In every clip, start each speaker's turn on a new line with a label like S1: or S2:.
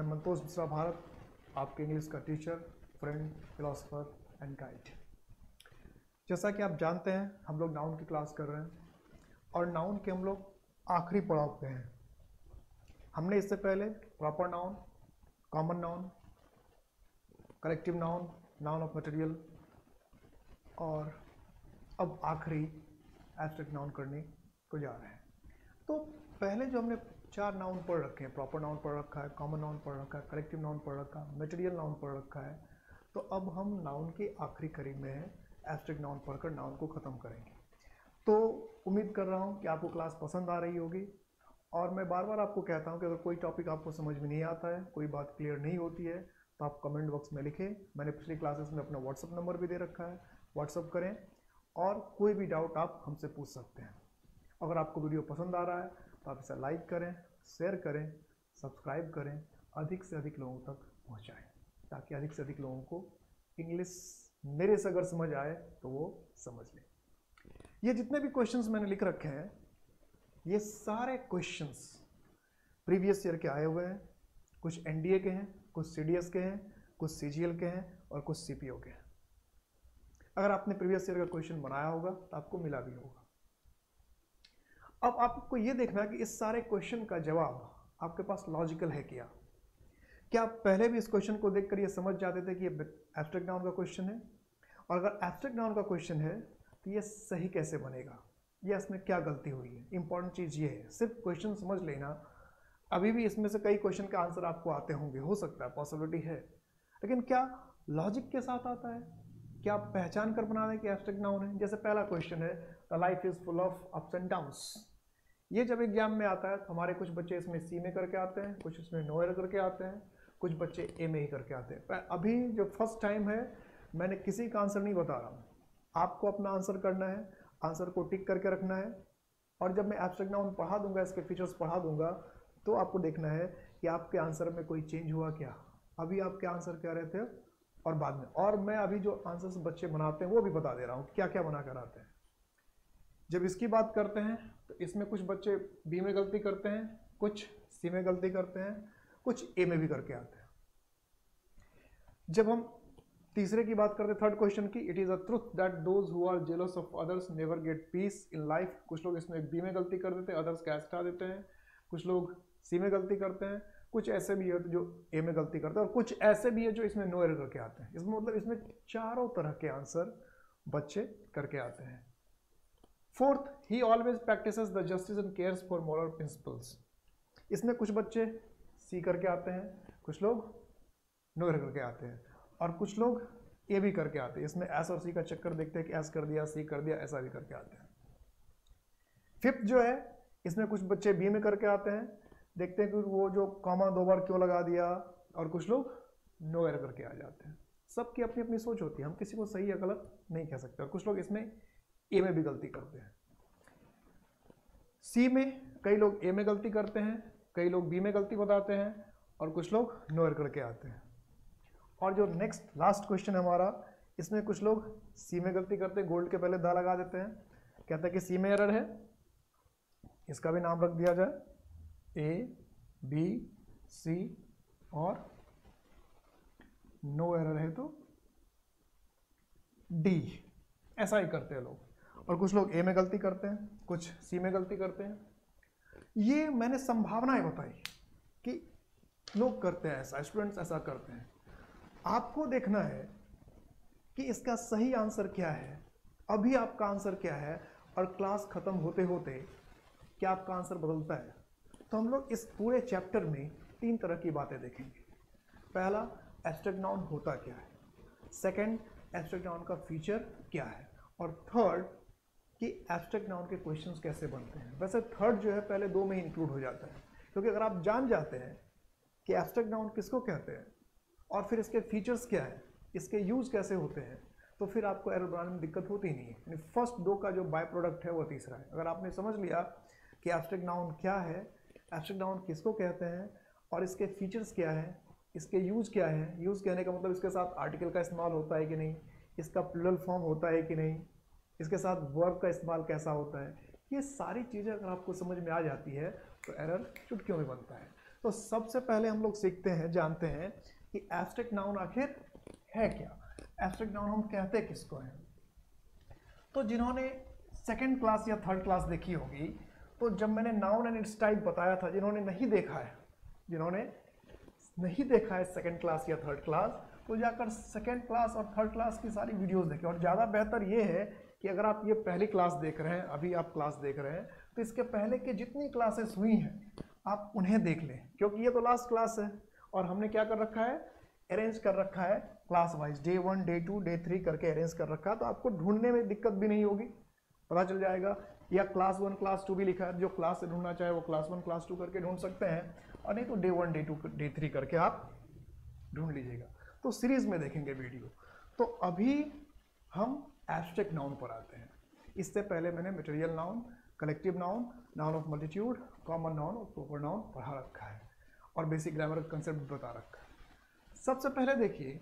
S1: मैं मंतोष मिश्रा भारत, आपके इंग्लिश का teacher, friend, philosopher and guide. जैसा कि आप जानते हैं हम लोग नाउन की क्लास कर रहे हैं और नाउन के हम लोग आखिरी पड़ाव पे हैं। हमने इससे पहले proper noun, common noun, collective noun, noun of material और अब आखिरी एब्स्ट्रैक्ट नाउन करने को जा रहे हैं। तो पहले जो हमने 4 नाउन पढ़ रखे हैं, प्रॉपर नाउन पढ़ रखा है, कॉमन नाउन पढ़ रखा है, कलेक्टिव नाउन पढ़ रखा है, मटेरियल नाउन पढ़ रखा है, तो अब हम नाउन के आखिरी कड़ी में हैं, एब्स्ट्रैक्ट नाउन पढ़कर नाउन को ख़त्म करेंगे। तो उम्मीद कर रहा हूँ कि आपको क्लास पसंद आ रही होगी और मैं बार बार आपको कहता हूँ कि अगर कोई टॉपिक आपको समझ में नहीं आता है, कोई बात क्लियर नहीं होती है, तो आप कमेंट बॉक्स में लिखें। मैंने पिछली क्लासेस में अपना व्हाट्सअप नंबर भी दे रखा है, व्हाट्सअप करें और कोई भी डाउट आप हमसे पूछ सकते हैं। अगर आपको वीडियो पसंद आ रहा है तो आप इसे लाइक करें, शेयर करें, सब्सक्राइब करें, अधिक से अधिक लोगों तक पहुंचाएं ताकि अधिक से अधिक लोगों को इंग्लिश मेरे से अगर समझ आए तो वो समझ लें। ये जितने भी क्वेश्चंस मैंने लिख रखे हैं, ये सारे क्वेश्चंस प्रीवियस ईयर के आए हुए हैं। कुछ एनडीए के हैं, कुछ सीडीएस के हैं, कुछ सीजीएल के हैं और कुछ सीपीओ के हैं। अगर आपने प्रीवियस ईयर का क्वेश्चन बनाया होगा तो आपको मिला भी होगा। अब आपको ये देखना है कि इस सारे क्वेश्चन का जवाब आपके पास लॉजिकल है क्या? क्या आप पहले भी इस क्वेश्चन को देखकर ये समझ जाते थे कि ये एब्स्ट्रैक्ट नाउन का क्वेश्चन है? और अगर एब्स्ट्रैक्ट नाउन का क्वेश्चन है तो ये सही कैसे बनेगा, या इसमें क्या गलती हुई है? इंपॉर्टेंट चीज़ ये है, सिर्फ क्वेश्चन समझ लेना। अभी भी इसमें से कई क्वेश्चन का आंसर आपको आते होंगे, हो सकता है, पॉसिबिलिटी है, लेकिन क्या लॉजिक के साथ आता है? क्या आप पहचान कर बना दें कि एब्स्ट्रैक्ट नाउन है? जैसे पहला क्वेश्चन है, the life is full of ups and downs. ये जब एग्जाम में आता है तो हमारे कुछ बच्चे इसमें सी में करके आते हैं, कुछ इसमें नो एरर करके आते हैं, कुछ बच्चे ए में ही करके आते हैं। अभी जो फर्स्ट टाइम है, मैंने किसी का आंसर नहीं बता रहा हूँ, आपको अपना आंसर करना है, आंसर को टिक करके रखना है और जब मैं एब्स्ट्रैक्ट नाउन पढ़ा दूंगा, इसके फीचर्स पढ़ा दूंगा, तो आपको देखना है कि आपके आंसर में कोई चेंज हुआ क्या, अभी आपके आंसर क्या रहे थे और बाद में। और मैं अभी जो आंसर्स बच्चे बनाते हैं वो भी बता दे रहा हूँ क्या क्या बना कर आते हैं। जब इसकी बात करते हैं तो इसमें कुछ बच्चे बी में गलती करते हैं, कुछ सी में गलती करते हैं, कुछ ए में भी करके आते हैं। जब हम तीसरे की बात करते हैं, थर्ड क्वेश्चन की, it is a truth that those who are jealous of others never get peace in life. कुछ लोग इसमें बी में गलती कर देते हैं, अदर्स का हटा देते हैं, कुछ लोग सी में गलती करते हैं, कुछ ऐसे भी है जो ए में गलती करते हैं और कुछ ऐसे भी है जो इसमें नो एरर करके आते हैं। इसमें मतलब इसमें चारों तरह के आंसर बच्चे करके आते हैं। Fourth, he always practices the justice and cares for moral principles. इसमें कुछ बच्चे सी करके आते हैं, कुछ लोग नो एरर करके आते हैं और कुछ लोग ए भी करके आते हैं। इसमें एस और सी का चक्कर देखते हैं कि एस कर दिया, सी कर दिया, ऐसा भी करके आते हैं। फिफ्थ जो है, इसमें कुछ बच्चे बी में करके आते हैं, देखते हैं कि वो जो कॉमा 2 बार क्यों लगा दिया, और कुछ लोग नो एरर करके आ जाते हैं। सबकी अपनी अपनी सोच होती है, हम किसी को सही या गलत नहीं कह सकते। और कुछ लोग इसमें ए में भी गलती करते हैं। सी में कई लोग ए में गलती करते हैं, कई लोग बी में गलती बताते हैं और कुछ लोग नो एरर करके आते हैं। और जो नेक्स्ट लास्ट क्वेश्चन है हमारा, इसमें कुछ लोग सी में गलती करते हैं, गोल्ड के पहले दा लगा देते हैं, कहते हैं कि सी में एरर है, इसका भी नाम रख दिया जाए ए, बी, सी, और नो एरर है तो डी। ऐसा ही करते हैं लोग। और कुछ लोग ए में गलती करते हैं, कुछ सी में गलती करते हैं। ये मैंने संभावनाएं बताई कि लोग करते हैं ऐसा, स्टूडेंट्स ऐसा करते हैं। आपको देखना है कि इसका सही आंसर क्या है, अभी आपका आंसर क्या है, और क्लास खत्म होते होते क्या आपका आंसर बदलता है। तो हम लोग इस पूरे चैप्टर में 3 तरह की बातें देखेंगे। पहला, एब्स्ट्रैक्ट नाउन होता क्या है, सेकंड, एब्स्ट्रैक्ट नाउन का फीचर क्या है, और थर्ड कि एब्स्ट्रैक्ट नाउन के क्वेश्चंस कैसे बनते हैं। वैसे थर्ड जो है पहले 2 में ही इंक्लूड हो जाता है, क्योंकि अगर आप जान जाते हैं कि एब्स्ट्रैक्ट नाउन किसको कहते हैं और फिर इसके फीचर्स क्या है, इसके यूज़ कैसे होते हैं, तो फिर आपको एरर बनाने में दिक्कत होती ही नहीं है। यानी फर्स्ट 2 का जो बाय प्रोडक्ट है वो तीसरा है। अगर आपने समझ लिया कि एब्स्ट्रैक्ट नाउन क्या है, एब्स्ट्रैक्ट नाउन किसको कहते हैं और इसके फीचर्स क्या है, इसके यूज़ क्या है, यूज़ कहने का मतलब इसके साथ आर्टिकल का इस्तेमाल होता है कि नहीं, इसका प्लूरल फॉर्म होता है कि नहीं, इसके साथ वर्ब का इस्तेमाल कैसा होता है, ये सारी चीज़ें अगर आपको समझ में आ जाती है तो एरर चुटकियों में बनता है। तो सबसे पहले हम लोग सीखते हैं, जानते हैं कि एब्स्ट्रैक्ट नाउन आखिर है क्या। एब्स्ट्रैक्ट नाउन हम कहते किसको हैं। तो जिन्होंने सेकेंड क्लास या थर्ड क्लास देखी होगी, तो जब मैंने नाउन एंड इट्स टाइप बताया था, जिन्होंने नहीं देखा है सेकेंड क्लास या थर्ड क्लास, तो जाकर सेकेंड क्लास और थर्ड क्लास की सारी वीडियोस देखें। और ज़्यादा बेहतर ये है कि अगर आप ये पहली क्लास देख रहे हैं, अभी आप क्लास देख रहे हैं, तो इसके पहले के जितनी क्लासेस हुई हैं आप उन्हें देख लें, क्योंकि ये तो लास्ट क्लास है और हमने क्या कर रखा है, अरेंज कर रखा है class wise, day 1, day 2, day 3 करके अरेंज कर रखा है। तो आपको ढूंढने में दिक्कत भी नहीं होगी, पता चल जाएगा। या क्लास 1 क्लास 2 भी लिखा है, जो क्लास से ढूंढना चाहे वो क्लास 1 क्लास 2 करके ढूंढ सकते हैं, और नहीं तो डे 1 डे 2 डे 3 करके आप ढूंढ लीजिएगा। तो सीरीज में देखेंगे वीडियो। तो अभी हम एब्स्ट्रैक्ट नाउन पर आते हैं। इससे पहले मैंने material noun, collective noun, noun of multitude, common noun और प्रॉपर नाउन पढ़ा रखा है और बेसिक ग्रामर कंसेप्ट बता रखा है। सबसे पहले देखिए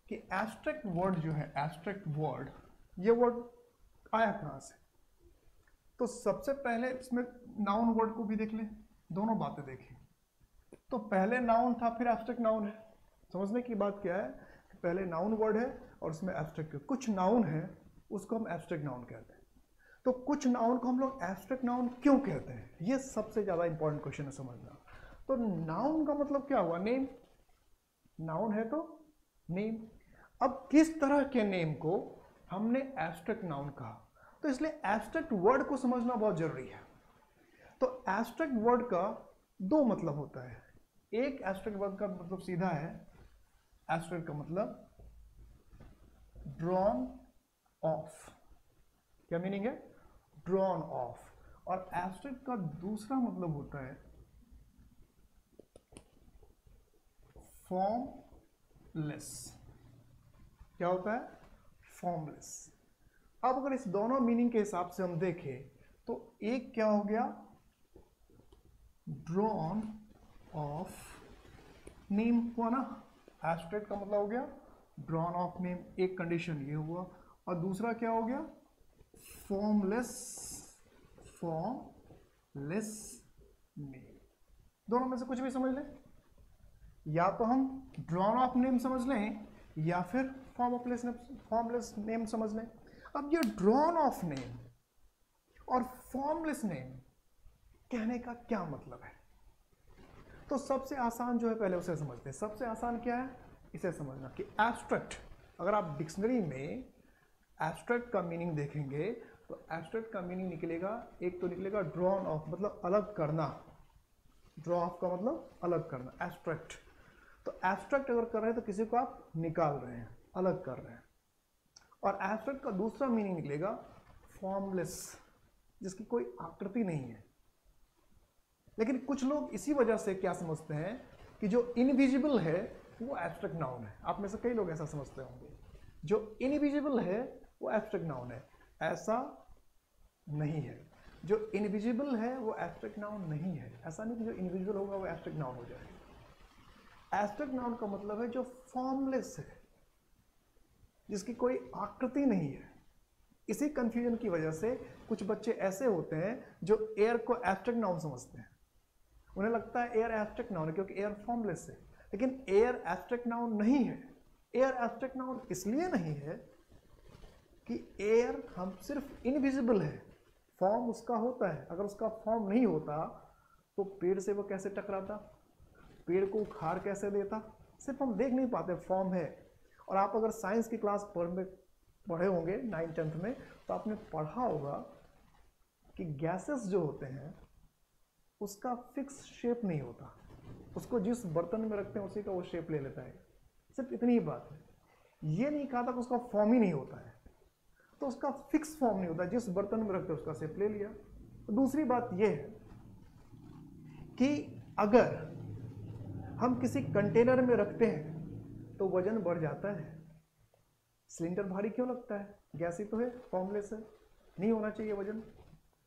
S1: कि एब्स्ट्रैक्ट वर्ड जो है, एब्स्ट्रैक्ट वर्ड, ये वर्ड आया कहाँ से। तो सबसे पहले इसमें नाउन वर्ड को भी देख लें, दोनों बातें देखें। तो पहले नाउन था, फिर एब्स्ट्रैक्ट नाउन है। समझने की बात क्या है, पहले नाउन वर्ड है और उसमें एब्स्ट्रैक्ट, कुछ नाउन है उसको हम एब्स्ट्रैक्ट नाउन कहते हैं। तो कुछ नाउन को हम लोग एब्स्ट्रैक्ट नाउन क्यों कहते हैं, ये सबसे ज़्यादा इंपॉर्टेंट क्वेश्चन है समझना। तो नाउन का मतलब क्या हुआ, नेम। नाउन है तो नेम। अब किस तरह के नेम को हमने एब्स्ट्रैक्ट नाउन कहा, तो इसलिए एब्स्ट्रैक्ट वर्ड को समझना बहुत जरूरी है। तो एब्स्ट्रैक्ट वर्ड का दो मतलब होता है। एक एब्स्ट्रैक्ट वर्ड का मतलब सीधा है, एब्स्ट्रैक्ट का मतलब ड्रॉन ऑफ। क्या मीनिंग है, ड्रॉन ऑफ। और एब्स्ट्रैक्ट का दूसरा मतलब होता है फॉर्मलेस। क्या होता है, फॉर्मलेस। अब अगर इस दोनों मीनिंग के हिसाब से हम देखें तो एक क्या हो गया, ड्रॉन ऑफ नेम हुआ ना, एब्स्ट्रैक्ट का मतलब हो गया ड्रॉन ऑफ नेम, एक कंडीशन ये हुआ। और दूसरा क्या हो गया, फॉर्मलेस, फॉर्मलेस नेम। दोनों में से कुछ भी समझ लें, या तो हम ड्रॉन ऑफ नेम समझ लें या फिर फॉर्मलेस नेम समझ लें। अब ये ड्रॉन ऑफ नेम और फॉर्मलेस नेम कहने का क्या मतलब है, तो सबसे आसान जो है पहले उसे समझते हैं। सबसे आसान क्या है, इसे समझना कि एब्स्ट्रैक्ट, अगर आप डिक्शनरी में एब्स्ट्रैक्ट का मीनिंग देखेंगे तो एब्स्ट्रैक्ट का मीनिंग निकलेगा, एक तो निकलेगा ड्रॉन ऑफ, मतलब अलग करना। ड्रॉ ऑफ का मतलब अलग करना, एब्स्ट्रैक्ट। तो एब्स्ट्रैक्ट अगर कर रहे हैं तो किसी को आप निकाल रहे हैं, अलग कर रहे हैं। और एब्स्ट्रैक्ट का दूसरा मीनिंग निकलेगा फॉर्मलेस, जिसकी कोई आकृति नहीं है। लेकिन कुछ लोग इसी वजह से क्या समझते हैं कि जो इनविजिबल है वो एब्स्ट्रैक्ट नाउन है। आप में से कई लोग ऐसा समझते होंगे, जो इनविजिबल है वो एब्स्ट्रैक्ट नाउन है। ऐसा नहीं है, जो इनविजिबल है वो एब्स्ट्रैक्ट नाउन नहीं है। ऐसा नहीं कि जो इनविजिबल होगा वो एब्स्ट्रैक्ट नाउन हो जाएगा। एब्स्ट्रैक्ट नाउन का मतलब है जो फॉर्मलेस है, जिसकी कोई आकृति नहीं है। इसी कंफ्यूजन की वजह से कुछ बच्चे ऐसे होते हैं जो एयर को एब्स्ट्रैक्ट नाउन समझते हैं। उन्हें लगता है एयर एब्स्ट्रैक्ट नाउन है क्योंकि एयर फॉर्मलेस है, लेकिन एयर एब्स्ट्रैक्ट नाउन नहीं है। एयर एब्स्ट्रैक्ट नाउन इसलिए नहीं है कि एयर हम सिर्फ इनविजिबल है, फॉर्म उसका होता है। अगर उसका फॉर्म नहीं होता तो पेड़ से वो कैसे टकराता, पेड़ को उखाड़ कैसे देता, सिर्फ हम देख नहीं पाते, फॉर्म है। और आप अगर साइंस की क्लास पढ़े होंगे 9th-10th में, तो आपने पढ़ा होगा कि गैसेस जो होते हैं उसका फिक्स शेप नहीं होता, उसको जिस बर्तन में रखते हैं उसी का वो शेप ले लेता है। सिर्फ इतनी ही बात है, ये नहीं कहा था कि उसका फॉर्म ही नहीं होता है। तो उसका फिक्स फॉर्म नहीं होता, जिस बर्तन में रखते हैं उसका शेप ले लिया। तो दूसरी बात यह है कि अगर हम किसी कंटेनर में रखते हैं तो वजन बढ़ जाता है। सिलेंडर भारी क्यों लगता है, गैस ही तो है, फॉर्मलेस है, नहीं होना चाहिए वजन।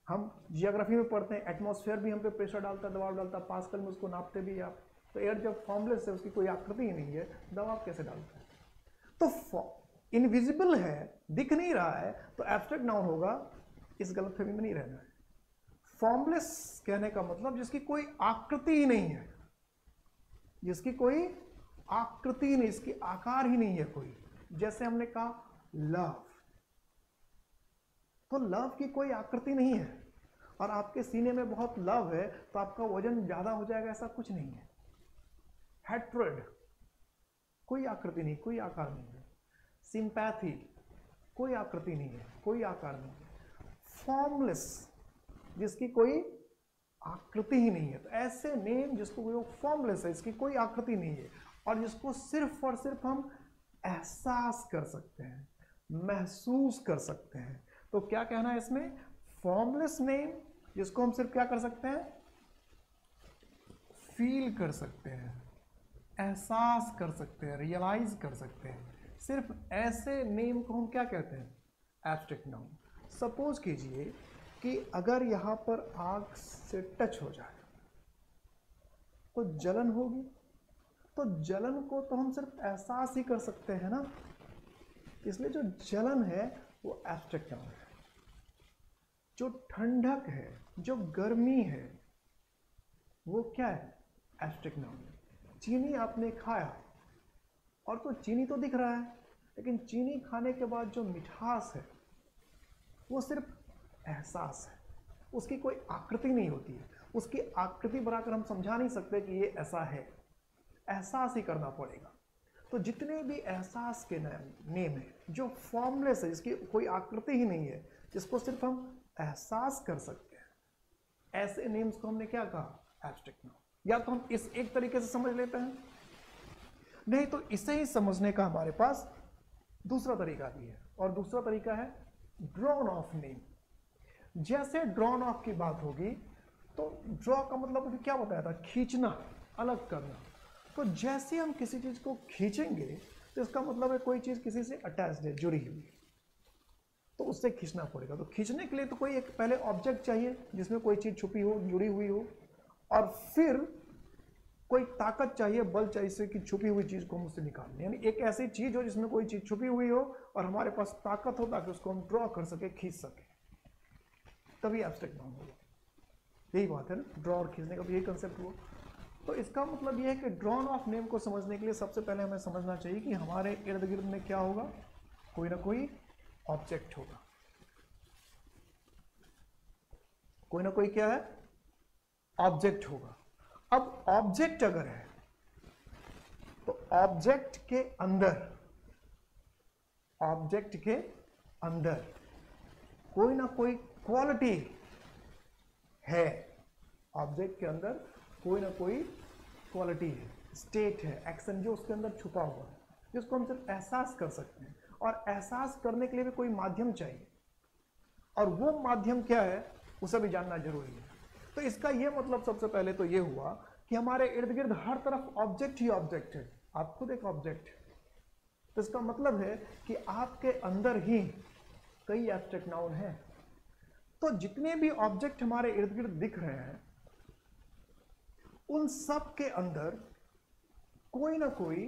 S1: हम जियोग्राफी में पढ़ते हैं एटमॉस्फेयर भी हम पे प्रेशर डालता है, दबाव डालता है, पास्कल में उसको नापते भी आप। तो एयर जब फॉर्मलेस है, उसकी कोई आकृति ही नहीं है, दबाव कैसे डालता है। तो इनविजिबल है, दिख नहीं रहा है, तो एब्स्ट्रैक्ट नाउन होगा, इस गलतफहमी में नहीं रहना है। फॉर्मलेस कहने का मतलब जिसकी कोई आकृति ही नहीं है, जिसकी कोई आकृति नहीं, इसकी आकार ही नहीं है कोई। जैसे हमने कहा लव, तो लव की कोई आकृति नहीं है, और आपके सीने में बहुत लव है तो आपका वजन ज्यादा हो जाएगा, ऐसा कुछ नहीं है। हेट्रेड, कोई आकृति नहीं, कोई आकार नहीं है। सिंपैथी, कोई आकृति नहीं है, कोई आकार नहीं है। फॉर्मलेस, जिसकी कोई आकृति ही नहीं है। तो ऐसे नेम जिसको वो फॉर्मलेस है, इसकी कोई आकृति नहीं है, और जिसको सिर्फ और सिर्फ हम एहसास कर सकते हैं, महसूस कर सकते हैं। तो क्या कहना है इसमें? फॉर्मलेस नेम जिसको हम सिर्फ क्या कर सकते हैं? फील कर सकते हैं, एहसास कर सकते हैं, रियलाइज कर सकते हैं। सिर्फ ऐसे नेम को हम क्या कहते हैं? Abstract noun. सपोज कीजिए कि अगर यहां पर आग से टच हो जाए तो जलन होगी, तो जलन को तो हम सिर्फ एहसास ही कर सकते हैं ना, इसलिए जो जलन है वो एब्स्ट्रैक्ट नाउन है। जो ठंडक है, जो गर्मी है, वो क्या है? एब्स्ट्रैक्ट नाउन है। चीनी आपने खाया, और तो चीनी तो दिख रहा है, लेकिन चीनी खाने के बाद जो मिठास है वो सिर्फ एहसास है, उसकी कोई आकृति नहीं होती है। उसकी आकृति बनाकर हम समझा नहीं सकते कि ये ऐसा है, एहसास ही करना पड़ेगा। तो जितने भी एहसास के नेम है जो फॉर्मलेस है, जिसकी कोई आकृति ही नहीं है, जिसको सिर्फ हम एहसास कर सकते हैं, ऐसे नेम्स को हमने क्या कहा? Abstract noun. या तो हम इस एक तरीके से समझ लेते हैं, नहीं तो इसे ही समझने का हमारे पास दूसरा तरीका भी है, और दूसरा तरीका है ड्रॉन ऑफ नेम। जैसे ड्रॉन ऑफ की बात होगी तो ड्रॉ का मतलब अभी क्या बताया था? खींचना, अलग करना। तो जैसे हम किसी चीज को खींचेंगे तो इसका मतलब है कोई चीज किसी से अटैच्ड है, जुड़ी हुई है, तो उससे खींचना पड़ेगा। तो खींचने के लिए तो कोई एक पहले ऑब्जेक्ट चाहिए जिसमें कोई चीज छुपी हो, जुड़ी हुई हो, और फिर कोई ताकत चाहिए, बल चाहिए से कि छुपी हुई चीज को हम उससे निकालें। यानी एक ऐसी चीज हो जिसमें कोई चीज छुपी हुई हो और हमारे पास ताकत हो ताकि उसको हम ड्रॉ कर सके, खींच सके, तभी एब्स्ट्रैक्ट नाउन होगा। यही बात है ना, ड्रॉ और खींचने का भी यही कंसेप्ट हुआ। तो इसका मतलब यह है कि ड्रॉन ऑफ नेम को समझने के लिए सबसे पहले हमें समझना चाहिए कि हमारे इर्द गिर्द में क्या होगा? कोई ना कोई ऑब्जेक्ट होगा। कोई ना कोई क्या है? ऑब्जेक्ट होगा। अब ऑब्जेक्ट अगर है तो ऑब्जेक्ट के अंदर कोई ना कोई क्वालिटी है। ऑब्जेक्ट के अंदर कोई ना कोई क्वालिटी है, स्टेट है, एक्शन जो उसके अंदर छुपा हुआ है, जिसको हम सिर्फ एहसास कर सकते हैं। और एहसास करने के लिए भी कोई माध्यम चाहिए, और वो माध्यम क्या है उसे भी जानना जरूरी है। तो इसका ये मतलब सबसे पहले तो ये हुआ कि हमारे इर्द गिर्द हर तरफ ऑब्जेक्ट ही ऑब्जेक्ट है। आप खुद एक ऑब्जेक्ट है, तो इसका मतलब है कि आपके अंदर ही कई एब्स्ट्रैक्ट नाउन हैं। तो जितने भी ऑब्जेक्ट हमारे इर्द गिर्द दिख रहे हैं उन सब के अंदर कोई ना कोई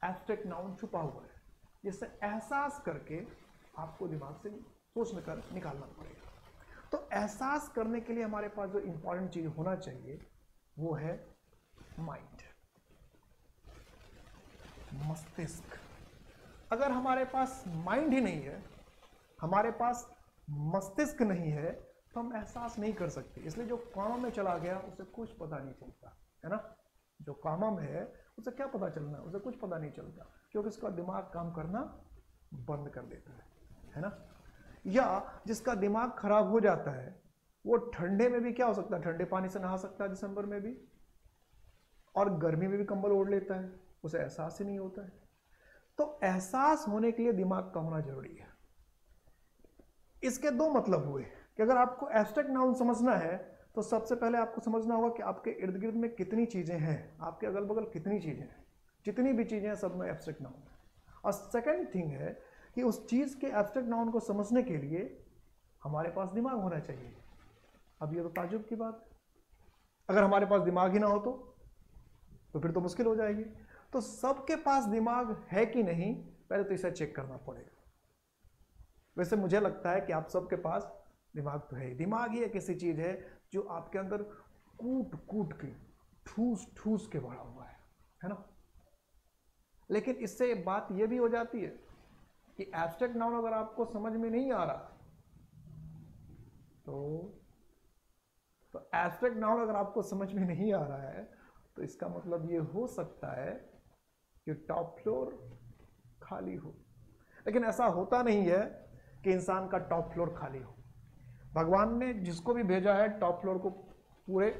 S1: एब्स्ट्रैक्ट नाउन छुपा हुआ है, जिससे एहसास करके आपको दिमाग से सोच कर निकालना पड़ेगा। तो एहसास करने के लिए हमारे पास जो इंपॉर्टेंट चीज होना चाहिए वो है माइंड, मस्तिष्क। अगर हमारे पास माइंड ही नहीं है, हमारे पास मस्तिष्क नहीं है, तो हम एहसास नहीं कर सकते। इसलिए जो कामों में चला गया उसे कुछ पता नहीं चलता है ना। जो कामों में है उसे क्या पता चलना, उसे कुछ पता नहीं चलता, क्योंकि उसका दिमाग काम करना बंद कर देता है ना। या जिसका दिमाग खराब हो जाता है वो ठंडे में भी क्या हो सकता है? ठंडे पानी से नहा सकता है दिसंबर में भी, और गर्मी में भी कंबल ओढ़ लेता है, उसे एहसास ही नहीं होता है। तो एहसास होने के लिए दिमाग का होना जरूरी है। इसके दो मतलब हुए कि अगर आपको एब्स्ट्रैक्ट नाउन समझना है तो सबसे पहले आपको समझना होगा कि आपके इर्द गिर्द में कितनी चीजें हैं, आपके अगल बगल कितनी चीजें हैं। जितनी भी चीजें हैं सब में एब्स्ट्रैक्ट नाउन है। और सेकंड थिंग है कि उस चीज के एब्स्ट्रैक्ट नाउन को समझने के लिए हमारे पास दिमाग होना चाहिए। अब ये तो ताज्जुब की बात है, अगर हमारे पास दिमाग ही ना हो तो फिर तो मुश्किल हो जाएगी। तो सबके पास दिमाग है कि नहीं, पहले तो इसे चेक करना पड़ेगा। वैसे मुझे लगता है कि आप सबके पास दिमाग तो है ही। दिमाग ही एक ऐसी चीज है जो आपके अंदर कूट कूट के ठूस ठूस के भरा हुआ है ना। लेकिन इससे बात ये भी हो जाती है कि एब्स्ट्रैक्ट नाउन अगर आपको समझ में नहीं आ रहा तो एब्स्ट्रैक्ट नाउन अगर आपको समझ में नहीं आ रहा है तो इसका मतलब ये हो सकता है कि टॉप फ्लोर खाली हो। लेकिन ऐसा होता नहीं है कि इंसान का टॉप फ्लोर खाली हो। भगवान ने जिसको भी भेजा है टॉप फ्लोर को पूरे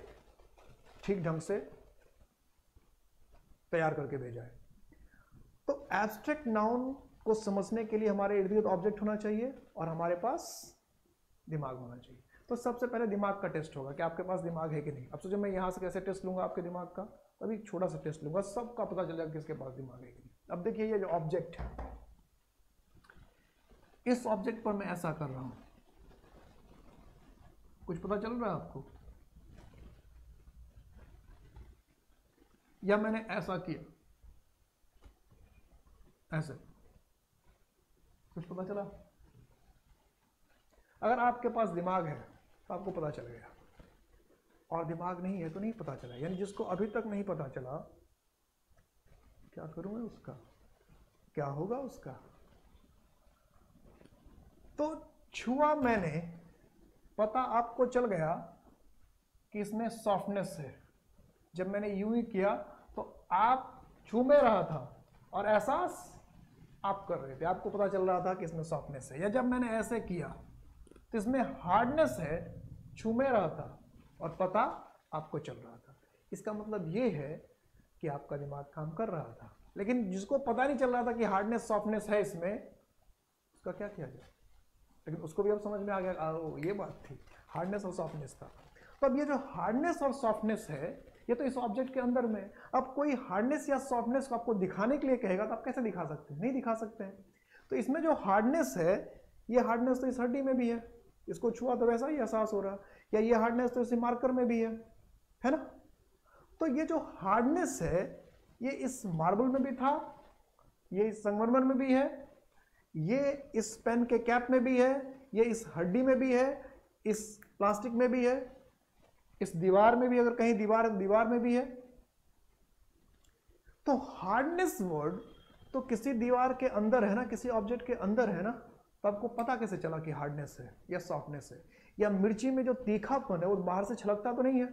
S1: ठीक ढंग से तैयार करके भेजा है। तो एब्स्ट्रैक्ट नाउन को समझने के लिए हमारे इर्द गिर्द ऑब्जेक्ट होना चाहिए और हमारे पास दिमाग होना चाहिए। तो सबसे पहले दिमाग का टेस्ट होगा कि आपके पास दिमाग है कि नहीं। अब सोचो मैं यहां से कैसे टेस्ट लूंगा आपके दिमाग का, अभी छोटा सा टेस्ट लूंगा, सबका पता चल जाएगा किसके पास दिमाग है कि नहीं। अब देखिए ये जो ऑब्जेक्ट है, इस ऑब्जेक्ट पर मैं ऐसा कर रहा हूं, कुछ पता चल रहा है आपको? या मैंने ऐसा किया, ऐसे, कुछ पता चला? अगर आपके पास दिमाग है तो आपको पता चल गया, और दिमाग नहीं है तो नहीं पता चला। यानी जिसको अभी तक नहीं पता चला, क्या करूं मैं उसका, क्या होगा उसका? तो छुआ मैंने, पता आपको चल गया कि इसमें सॉफ्टनेस है। जब मैंने यूं ही किया तो आप छू में रहा था और एहसास आप कर रहे थे, आपको पता चल रहा था कि इसमें सॉफ्टनेस है। या जब मैंने ऐसे किया तो इसमें हार्डनेस है, छू में रहा था और पता आपको चल रहा था। इसका मतलब ये है कि आपका दिमाग काम कर रहा था। लेकिन जिसको पता नहीं चल रहा था कि हार्डनेस सॉफ्टनेस है इसमें, उसका क्या किया जाए? लेकिन उसको भी अब समझ में आ गया, ये बात थी, हार्डनेस और सॉफ्टनेस था। तो अब ये जो हार्डनेस और सॉफ्टनेस है ये तो इस ऑब्जेक्ट के अंदर में। अब कोई हार्डनेस या सॉफ्टनेस को आपको दिखाने के लिए कहेगा तो आप कैसे दिखा सकते हैं? नहीं दिखा सकते हैं। तो इसमें जो हार्डनेस है, ये हार्डनेस तो इस हड्डी में भी है, इसको छुआ तो वैसा ही एहसास हो रहा है। या ये हार्डनेस तो इस मार्कर में भी है ना। तो ये जो हार्डनेस है ये इस मार्बल में भी था, ये इस संगमरमर में भी है, ये इस पेन के कैप में भी है, ये इस हड्डी में भी है, इस प्लास्टिक में भी है, इस दीवार में भी, अगर कहीं दीवार है तो दीवार में भी है। तो हार्डनेस वर्ड तो किसी दीवार के अंदर है ना, किसी ऑब्जेक्ट के अंदर है ना। तो आपको पता कैसे चला कि हार्डनेस है या सॉफ्टनेस है? या मिर्ची में जो तीखापन है वो बाहर से छलकता तो नहीं है,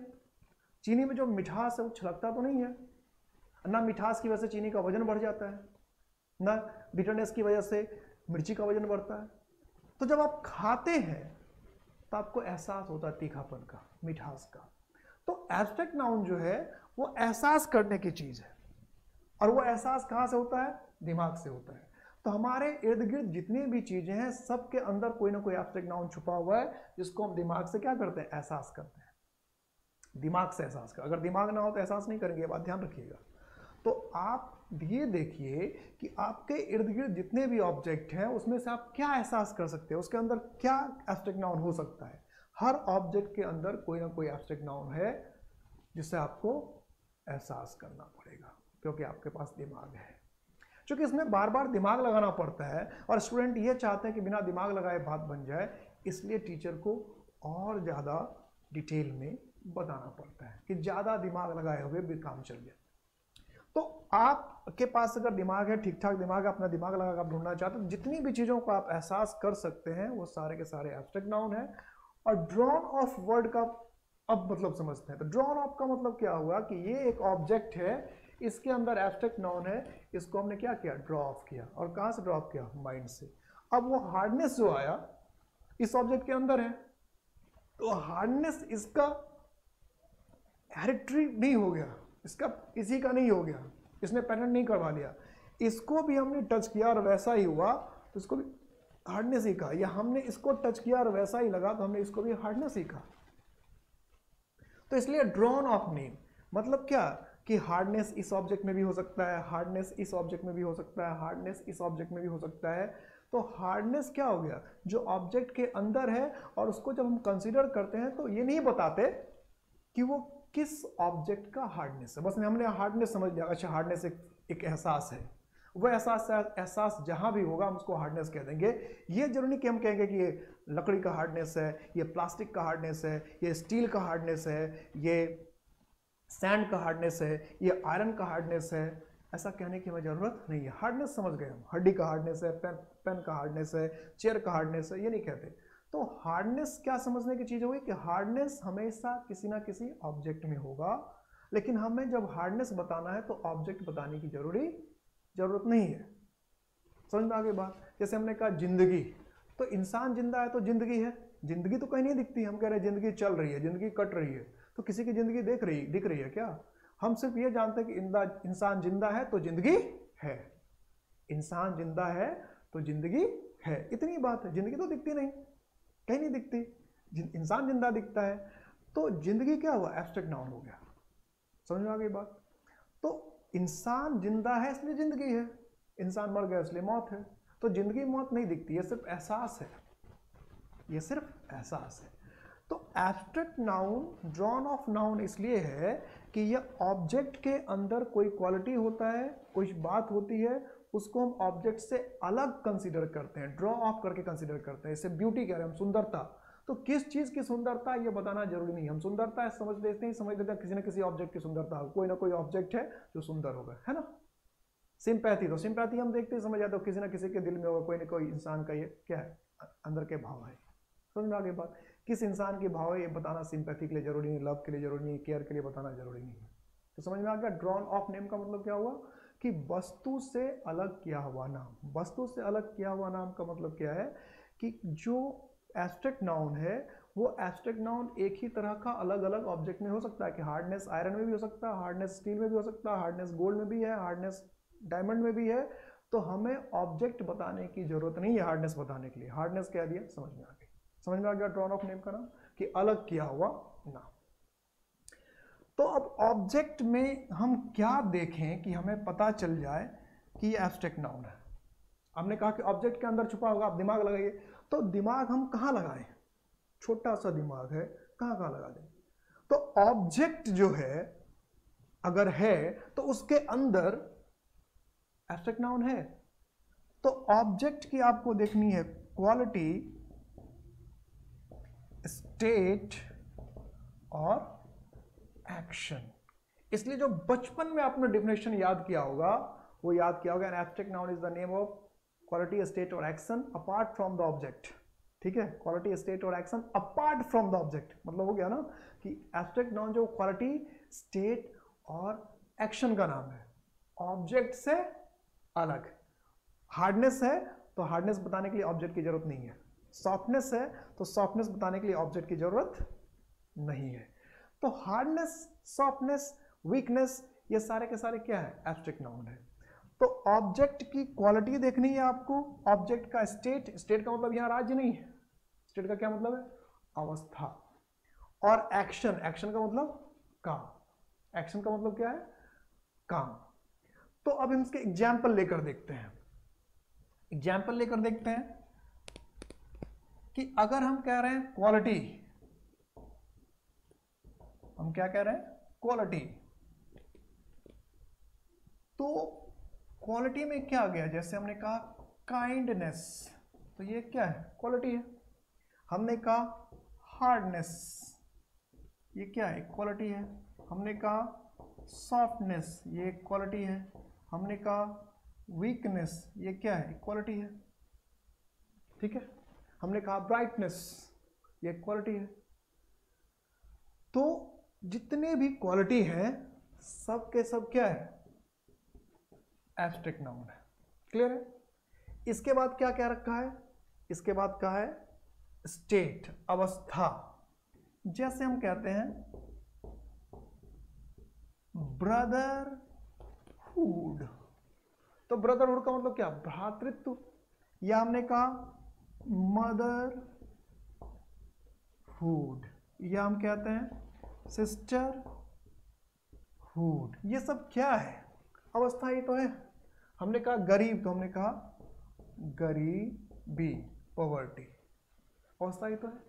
S1: चीनी में जो मिठास है वो छलकता तो नहीं है ना। मिठास की वजह से चीनी का वजन बढ़ जाता है, ना बिटरनेस की वजह से मिर्ची का वजन बढ़ता है। तो जब आप खाते हैं तो आपको एहसास होता है तीखापन का, मिठास का। तो एब्स्ट्रैक्ट नाउन जो है वो एहसास करने की चीज है, और वो एहसास कहां से होता है? दिमाग से होता है। तो हमारे इर्द गिर्द जितनी भी चीजें हैं सबके अंदर कोई ना कोई एब्स्ट्रैक्ट नाउन छुपा हुआ है, जिसको हम दिमाग से क्या करते हैं? एहसास करते हैं। दिमाग से एहसास कर, अगर दिमाग ना हो तो एहसास नहीं करेंगे, ये बात ध्यान रखिएगा। तो आप ये देखिए कि आपके इर्द गिर्द जितने भी ऑब्जेक्ट हैं उसमें से आप क्या एहसास कर सकते हैं, उसके अंदर क्या एब्स्ट्रैक्ट नाउन हो सकता है। हर ऑब्जेक्ट के अंदर कोई ना कोई एब्स्ट्रैक्ट नाउन है जिससे आपको एहसास करना पड़ेगा, क्योंकि आपके पास दिमाग है। क्योंकि इसमें बार बार दिमाग लगाना पड़ता है और स्टूडेंट ये चाहते हैं कि बिना दिमाग लगाए बात बन जाए, इसलिए टीचर को और ज़्यादा डिटेल में बताना पड़ता है कि ज़्यादा दिमाग लगाए हुए भी काम चल जाए। तो आपके पास अगर दिमाग है, ठीक ठाक दिमाग है, अपना दिमाग लगा कर आप ढूंढना चाहते हैं, जितनी भी चीज़ों को आप एहसास कर सकते हैं वो सारे के सारे एब्स्ट्रैक्ट नाउन है। और ड्रॉन ऑफ वर्ड का अब मतलब समझते हैं। तो ड्रॉन ऑफ का मतलब क्या हुआ कि ये एक ऑब्जेक्ट है, इसके अंदर एब्स्ट्रैक्ट नाउन है, इसको हमने क्या किया? ड्रॉ ऑफ किया। और कहाँ से ड्रॉ ऑफ किया? माइंड से। अब वो हार्डनेस जो आया इस ऑब्जेक्ट के अंदर है, तो हार्डनेस इसका हेरिडिटरी नहीं हो गया, इसका इसी का नहीं हो गया, इसने पैटर्न नहीं करवा लिया। इसको भी हमने टच किया और वैसा ही हुआ तो इसको भी हार्डनेस ही कहा। या हमने इसको टच किया और वैसा ही लगा तो हमने इसको भी हार्डनेस ही कहा। तो इसलिए ड्रॉन ऑफ नेम मतलब क्या कि हार्डनेस इस ऑब्जेक्ट में भी हो सकता है, हार्डनेस इस ऑब्जेक्ट में भी हो सकता है, हार्डनेस इस ऑब्जेक्ट में भी हो सकता है। तो हार्डनेस क्या हो गया? जो ऑब्जेक्ट के अंदर है, और उसको जब हम कंसीडर करते हैं तो ये नहीं बताते कि वो किस ऑब्जेक्ट का हार्डनेस है। बस हमने हार्डनेस समझ लिया, अच्छा हार्डनेस एक एहसास है, वह एहसास जहां भी होगा हम उसको हार्डनेस कह देंगे। ये जरूरी नहीं कि हम कहेंगे कि ये लकड़ी का हार्डनेस है, ये प्लास्टिक का हार्डनेस है, ये स्टील का हार्डनेस है, ये सैंड का हार्डनेस है, ये आयरन का हार्डनेस है, ऐसा कहने की हमें जरूरत नहीं है। हार्डनेस समझ गए हम, हड्डी का हार्डनेस है, पेन का हार्डनेस है, चेयर का हार्डनेस है, ये नहीं कहते। तो हार्डनेस क्या समझने की चीज होगी कि हार्डनेस हमेशा किसी ना किसी ऑब्जेक्ट में होगा, लेकिन हमें जब हार्डनेस बताना है तो ऑब्जेक्ट बताने की जरूरत नहीं है। समझ में आ गई बात? जैसे हमने कहा जिंदगी, तो इंसान जिंदा है तो जिंदगी है, जिंदगी तो कहीं नहीं दिखती। हम कह रहे हैं जिंदगी चल रही है, जिंदगी कट रही है, तो किसी की जिंदगी दिख रही है क्या? हम सिर्फ ये जानते हैं कि इंसान जिंदा है तो जिंदगी है, इंसान जिंदा है तो जिंदगी है, इतनी बात है। जिंदगी तो दिखती नहीं, कहीं नहीं दिखती, इंसान जिंदा दिखता है, तो जिंदगी क्या हुआ? एब्स्ट्रैक्ट नाउन हो गया। समझ में आ गई बात? तो इंसान जिंदा है इसलिए जिंदगी है, इंसान मर गया इसलिए मौत है। तो जिंदगी मौत नहीं दिखती, ये सिर्फ एहसास है, ये सिर्फ एहसास है। तो abstract noun drawn of noun इसलिए है कि यह ऑब्जेक्ट के अंदर कोई क्वालिटी होता है, कोई बात होती है, उसको हम ऑब्जेक्ट से अलग कंसीडर करते हैं, ड्रॉ ऑफ करके कंसीडर करते हैं। जैसे ब्यूटी कह रहे हैं हम, सुंदरता, तो किस चीज की सुंदरता ये बताना जरूरी नहीं, हम सुंदरता समझ लेते हैं किसी न किसी ऑब्जेक्ट की सुंदरता, कोई ना कोई ऑब्जेक्ट है जो सुंदर होगा, है ना। सिंपैथी, तो सिंपैथी हम देखते ही समझ जाते हो, किसी ना किसी के दिल में होगा, कोई ना कोई इंसान का ये क्या है, अंदर के भाव है। समझ में आ गई बात? किस इंसान के भाव है ये बताना सिंपैथी के लिए जरूरी नहीं, लव के लिए जरूरी नहीं, केयर के लिए बताना जरूरी नहीं है। तो समझ में आ गया? ड्रॉन ऑफ नेम का मतलब क्या हुआ कि वस्तु से अलग किया हुआ नाम। वस्तु से अलग किया हुआ नाम का मतलब क्या है कि जो एब्स्ट्रैक्ट नाउन है वो एब्स्ट्रैक्ट नाउन एक ही तरह का अलग अलग ऑब्जेक्ट में हो सकता है, कि हार्डनेस आयरन में भी हो सकता है, हार्डनेस स्टील में भी हो सकता है, हार्डनेस गोल्ड में भी है, हार्डनेस डायमंड में भी है। तो हमें ऑब्जेक्ट बताने की जरूरत नहीं है हार्डनेस बताने के लिए। हार्डनेस कह दिया, समझ में आ गई? समझ में आ गया ड्रॉन ऑफ नेम का नाम, कि अलग किया हुआ नाम। तो अब ऑब्जेक्ट में हम क्या देखें कि हमें पता चल जाए कि ये एब्स्ट्रैक्ट नाउन है। हमने कहा कि ऑब्जेक्ट के अंदर छुपा होगा, आप दिमाग लगाइए। तो दिमाग हम कहाँ लगाएं? छोटा सा दिमाग है, कहाँ लगा दें? तो ऑब्जेक्ट जो है अगर है तो उसके अंदर एब्स्ट्रैक्ट नाउन है। तो ऑब्जेक्ट की आपको देखनी है क्वालिटी, स्टेट और एक्शन। इसलिए जो बचपन में आपने डेफिनेशन याद किया होगा वो याद किया होगा, an abstract noun is the name of quality, state और action apart from the object. ठीक है, क्वालिटी, स्टेट और action apart from the object, मतलब हो गया ना कि एब्स्ट्रैक्ट नाउन जो क्वालिटी, स्टेट और एक्शन का नाम है, ऑब्जेक्ट से अलग। हार्डनेस है तो हार्डनेस बताने के लिए ऑब्जेक्ट की जरूरत नहीं है, सॉफ्टनेस है तो सॉफ्टनेस बताने के लिए ऑब्जेक्ट की जरूरत नहीं है। तो हार्डनेस, सॉफ्टनेस, वीकनेस, ये सारे के सारे क्या है? एब्स्ट्रैक्ट नाउन है। तो ऑब्जेक्ट की क्वालिटी देखनी है आपको, ऑब्जेक्ट का स्टेट, स्टेट का मतलब यहां राज्य नहीं है, स्टेट का क्या मतलब है? अवस्था। और एक्शन, एक्शन का मतलब काम, एक्शन का मतलब क्या है? काम। तो अब हम इसके एग्जाम्पल लेकर देखते हैं, एग्जाम्पल लेकर देखते हैं कि अगर हम कह रहे हैं क्वालिटी, हम क्या कह रहे हैं? क्वालिटी। तो क्वालिटी में क्या आ गया? जैसे हमने कहा काइंडनेस, तो ये क्या है? क्वालिटी है। हमने कहा हार्डनेस, ये क्या है? क्वालिटी है। हमने कहा सॉफ्टनेस, ये क्वालिटी है। हमने कहा वीकनेस, ये क्या है? क्वालिटी है। ठीक है। हमने कहा ब्राइटनेस, ये क्वालिटी है। तो जितने भी क्वालिटी हैं सब के सब क्या है? एब्स्ट्रैक्ट नाउन है। क्लियर है? इसके बाद क्या क्या रखा है? इसके बाद क्या है? स्टेट, अवस्था। जैसे हम कहते हैं ब्रदरहुड, तो ब्रदरहुड का मतलब क्या? भ्रातृत्व। या हमने कहा मदरहुड, या हम कहते हैं सिस्टरहुड। ये सब क्या है? अवस्था ही तो है। हमने कहा गरीब, तो हमने कहा गरीबी, पॉवर्टी, अवस्था ही तो है।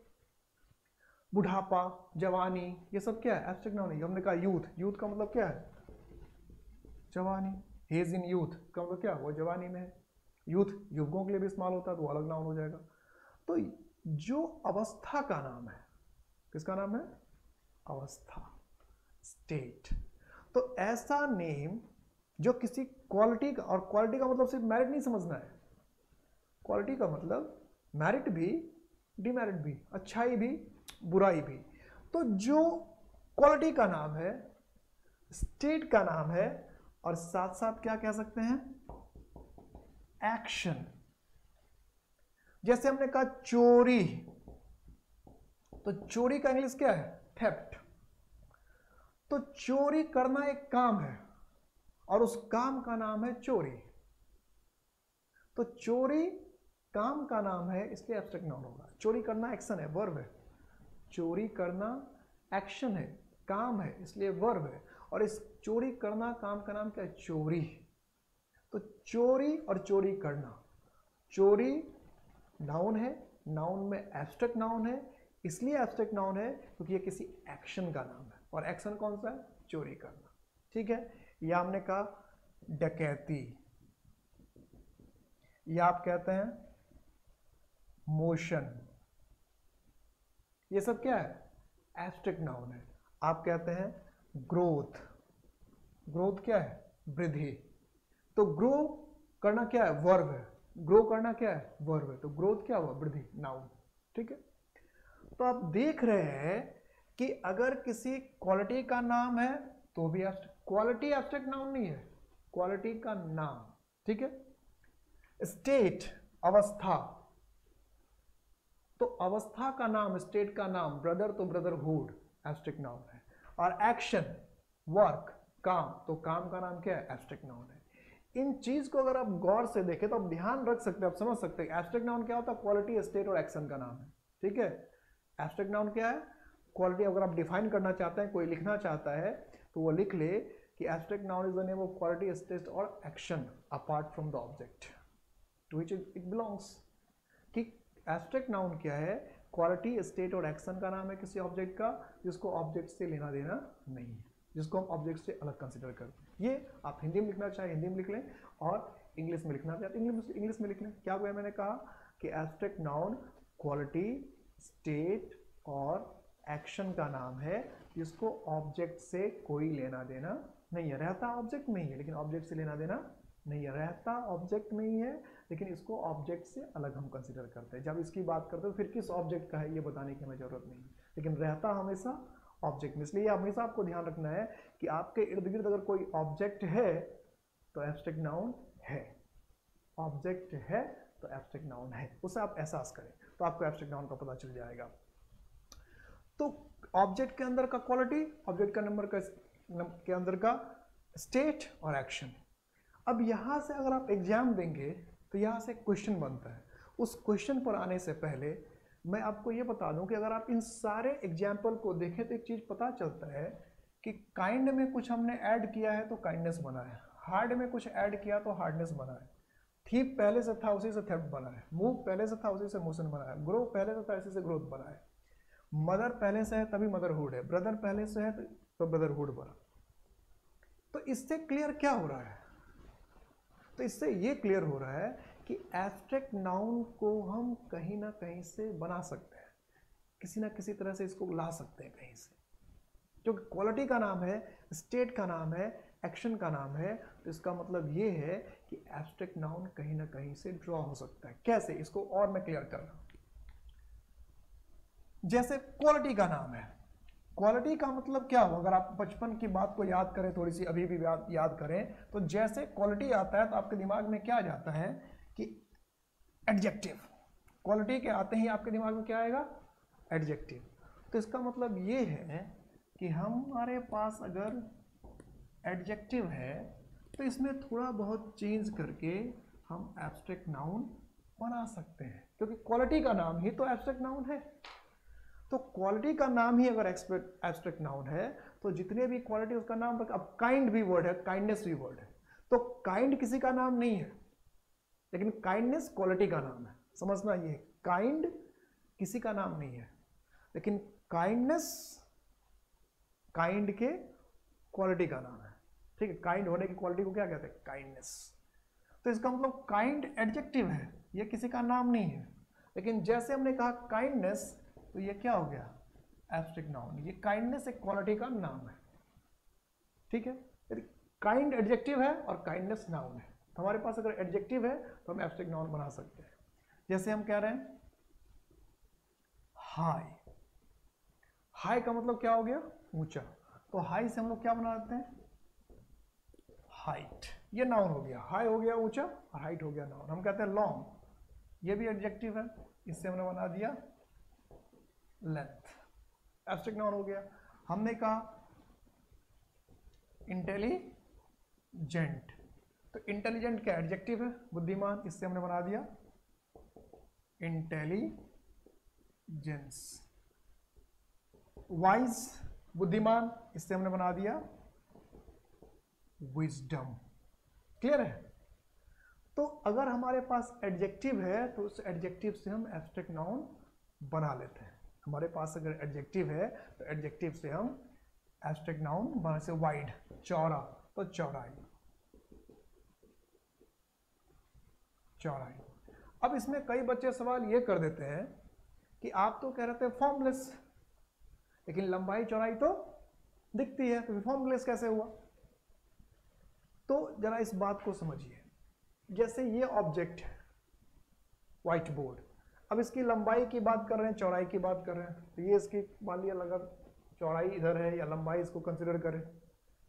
S1: बुढ़ापा, जवानी, ये सब क्या है? एब्स्ट्रैक्ट नाउन है। हमने कहा यूथ, यूथ का मतलब क्या है? जवानी। ही इज इन यूथ का मतलब क्या? वो जवानी में है। यूथ युवकों के लिए भी इस्तेमाल होता है तो अलग नाउन हो जाएगा। तो जो अवस्था का नाम है, किसका नाम है? अवस्था। स्टेट। तो ऐसा नेम जो किसी क्वालिटी का, और क्वालिटी का मतलब सिर्फ मेरिट नहीं समझना है, क्वालिटी का मतलब मेरिट भी, डिमेरिट भी, अच्छाई भी, बुराई भी। तो जो क्वालिटी का नाम है, स्टेट का नाम है, और साथ साथ क्या कह सकते हैं, एक्शन। जैसे हमने कहा चोरी, तो चोरी का इंग्लिश क्या है, थेफ्ट। तो चोरी करना एक काम है और उस काम का नाम है चोरी। तो चोरी काम का नाम है, इसलिए एब्स्ट्रैक्ट नाउन होगा। चोरी करना एक्शन है, वर्ब है। चोरी करना एक्शन है, काम है, इसलिए वर्ब है। और इस चोरी करना काम का नाम क्या है, चोरी। तो चोरी और चोरी करना, चोरी नाउन है, नाउन में एब्स्ट्रैक्ट नाउन है, इसलिए एब्स्ट्रैक्ट नाउन है क्योंकि ये किसी एक्शन का नाम है, और एक्शन कौन सा है, चोरी करना। ठीक है, या हमने कहा डकैती, या आप कहते हैं मोशन, ये सब क्या है, एब्स्ट्रैक्ट नाउन है। आप कहते हैं ग्रोथ, ग्रोथ क्या है, वृद्धि। तो ग्रो करना क्या है, वर्ब है। ग्रो करना क्या है, वर्ब है। तो ग्रोथ क्या हुआ, वृद्धि, नाउन। ठीक है, तो आप देख रहे हैं कि अगर किसी क्वालिटी का नाम है तो भी क्वालिटी एब्स्ट्रैक्ट नाउन नहीं है, क्वालिटी का नाम। ठीक है, स्टेट अवस्था, तो अवस्था का नाम, स्टेट का नाम, ब्रदर तो ब्रदरहुड एब्स्ट्रैक्ट नाउन है। और एक्शन वर्क काम, तो काम का नाम क्या है, एब्स्ट्रैक्ट नाउन है। इन चीज को अगर आप गौर से देखें तो आप ध्यान रख सकते हैं, आप समझ सकते हैं एब्स्ट्रैक्ट नाउन क्या होता है, क्वालिटी, स्टेट और एक्शन का नाम है। ठीक है, एब्स्ट्रैक्ट नाउन क्या है, क्वालिटी। अगर आप डिफाइन करना चाहते हैं, कोई लिखना चाहता है तो वो लिख ले कि abstract noun is the name of quality, state और action apart from the object to which it belongs. कि एब्स्ट्रैक्ट नाउन क्या है, क्वालिटी, स्टेट और एक्शन का नाम है किसी ऑब्जेक्ट का, जिसको ऑब्जेक्ट से लेना देना नहीं है, जिसको हम ऑब्जेक्ट से अलग कंसिडर करते हैं। ये आप हिंदी में लिखना चाहे हिंदी में लिख लें, और इंग्लिश में लिखना चाहते इंग्लिश में लिख लें। क्या हुआ, मैंने कहा कि एब्स्ट्रैक्ट नाउन क्वालिटी, स्टेट और एक्शन का नाम है जिसको ऑब्जेक्ट से कोई लेना देना नहीं है। रहता ऑब्जेक्ट में ही है लेकिन ऑब्जेक्ट से लेना देना नहीं है। रहता ऑब्जेक्ट में ही है लेकिन इसको ऑब्जेक्ट से अलग हम कंसिडर करते हैं। जब इसकी बात करते हैं तो फिर किस ऑब्जेक्ट का है ये बताने की हमें जरूरत नहीं है, लेकिन रहता हमेशा ऑब्जेक्ट में। इसलिए हमेशा आपको ध्यान रखना है कि आपके इर्द गिर्द अगर कोई ऑब्जेक्ट है तो एब्स्ट्रैक्ट नाउन है, ऑब्जेक्ट है तो एब्स्ट्रैक्ट नाउन है, उसे आप एहसास करें तो आपको एब्स्ट्रैक्ट नाउन का पता चल जाएगा। तो ऑब्जेक्ट के अंदर का क्वालिटी, ऑब्जेक्ट का नंबर के अंदर का स्टेट और एक्शन। अब यहां से अगर आप एग्जाम देंगे तो यहां से क्वेश्चन बनता है। उस क्वेश्चन पर आने से पहले मैं आपको ये बता दूं कि अगर आप इन सारे एग्जाम्पल को देखें तो एक चीज पता चलता है कि काइंड में कुछ हमने ऐड किया है तो काइंडनेस बना है, हार्ड में कुछ ऐड किया तो हार्डनेस बना है, थीप पहले से था उसी से थेफ्ट बना है, मूव पहले से था उसी से मोशन बना है, ग्रो पहले से था इसी से ग्रोथ बना है, मदर पहले से है तभी मदरहुड है, ब्रदर पहले से है तो ब्रदरहुड बना। तो इससे क्लियर क्या हो रहा है, तो इससे ये क्लियर हो रहा है कि एब्स्ट्रैक्ट नाउन को हम कहीं ना कहीं से बना सकते हैं, किसी ना किसी तरह से इसको ला सकते हैं कहीं से, क्योंकि क्वालिटी का नाम है, स्टेट का नाम है, एक्शन का नाम है। तो इसका मतलब ये है कि एब्स्ट्रैक्ट नाउन कहीं ना कहीं से ड्रॉ हो सकता है। कैसे, इसको और मैं क्लियर कर रहा हूं। जैसे क्वालिटी का नाम है, क्वालिटी का मतलब क्या हो, अगर आप बचपन की बात को याद करें, थोड़ी सी अभी भी याद करें, तो जैसे क्वालिटी आता है तो आपके दिमाग में क्या जाता है कि एडजेक्टिव। क्वालिटी के आते ही आपके दिमाग में क्या आएगा, एडजेक्टिव। तो इसका मतलब ये है कि हमारे पास अगर एडजेक्टिव है तो इसमें थोड़ा बहुत चेंज करके हम एब्स्ट्रैक्ट नाउन बना सकते हैं, क्योंकि क्वालिटी का नाम ही तो एब्स्ट्रैक्ट नाउन है। तो क्वालिटी का नाम ही अगर एब्स्ट्रैक्ट नाउन है तो जितने भी क्वालिटी उसका नाम रखा। अब काइंड भी वर्ड है, काइंडनेस भी वर्ड है, तो काइंड किसी का नाम नहीं है लेकिन काइंडनेस क्वालिटी का नाम है। समझना, ये काइंड किसी का नाम नहीं है लेकिन काइंडनेस काइंड के क्वालिटी का नाम है। ठीक है, काइंड होने की क्वालिटी को क्या कहते हैं, काइंडनेस। तो इसका मतलब काइंड एडजेक्टिव है, ये किसी का नाम नहीं है। लेकिन जैसे हमने कहा काइंडनेस, तो ये क्या हो गया, एब्स्ट्रैक्ट नाउन। ये काइंडनेस एक क्वालिटी का नाम है। ठीक है। यदि काइंड एडजेक्टिव है और काइंडनेस नाउन है, तो हमारे पास अगर एडजेक्टिव है तो हम एब्स्ट्रैक्ट नाउन बना सकते हैं। जैसे हम कह रहे हैं हाई, हाई का मतलब क्या हो गया, ऊंचा, तो हाई से हम लोग क्या बनाते हैं, हाइट, ये नाउन हो गया, हाई हो गया ऊंचा और हाइट हो गया नाउन। हम कहते हैं लॉन्ग, ये भी एडजेक्टिव है, इससे हमने बना दिया लेंथ, एब्स्ट्रैक्ट नाउन हो गया। हमने कहा इंटेलिजेंट, तो इंटेलिजेंट क्या एडजेक्टिव है, बुद्धिमान, इससे हमने बना दिया इंटेलिजेंस। वाइज, बुद्धिमान, इससे हमने बना दिया विजडम। क्लियर है। तो अगर हमारे पास एडजेक्टिव है तो उस एडजेक्टिव से हम एब्स्ट्रैक्ट नाउन बना लेते हैं। हमारे पास अगर एडजेक्टिव है तो एडजेक्टिव से हम एब्स्ट्रैक्ट नाउन बना, से वाइड, चौड़ा, तो चौड़ाई, चौड़ाई। अब इसमें कई बच्चे सवाल ये कर देते हैं कि आप तो कह रहे थे फॉर्मलेस, लेकिन लंबाई चौड़ाई तो दिखती है, तो फॉर्मलेस कैसे हुआ। तो जरा इस बात को समझिए, जैसे ये ऑब्जेक्ट है व्हाइट बोर्ड, अब इसकी लंबाई की बात कर रहे हैं, चौड़ाई की बात कर रहे हैं, तो ये इसकी मान लिया अगर चौड़ाई इधर है या लंबाई इसको कंसिडर करें,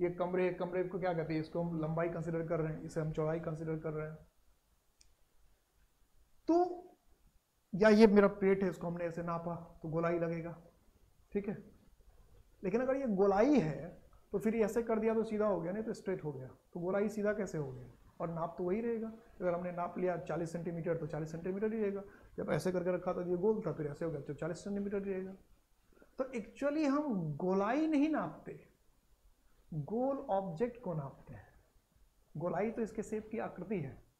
S1: ये कमरे, कमरे को क्या कहते हैं, इसको हम लंबाई कंसिडर कर रहे हैं, इसे हम चौड़ाई कंसिडर कर रहे हैं। तो या ये मेरा पेट है, इसको हमने ऐसे नापा तो गोलाई लगेगा, ठीक है। लेकिन अगर ये गोलाई है तो फिर ऐसे कर दिया तो सीधा हो गया, नहीं तो स्ट्रेट हो गया, तो गोलाई सीधा कैसे हो गया, और नाप तो वही रहेगा। अगर हमने नाप लिया 40 सेंटीमीटर तो 40 सेंटीमीटर ही रहेगा, जब ऐसे करके रखा था ये गोल था, फिर ऐसे हो गया तो 40 सेंटीमीटर रहेगा। तो एक्चुअली हम गोलाई नहीं नापते, गोल ऑब्जेक्ट को नापते हैं। गोलाई तो इसके शेप की आकृति है,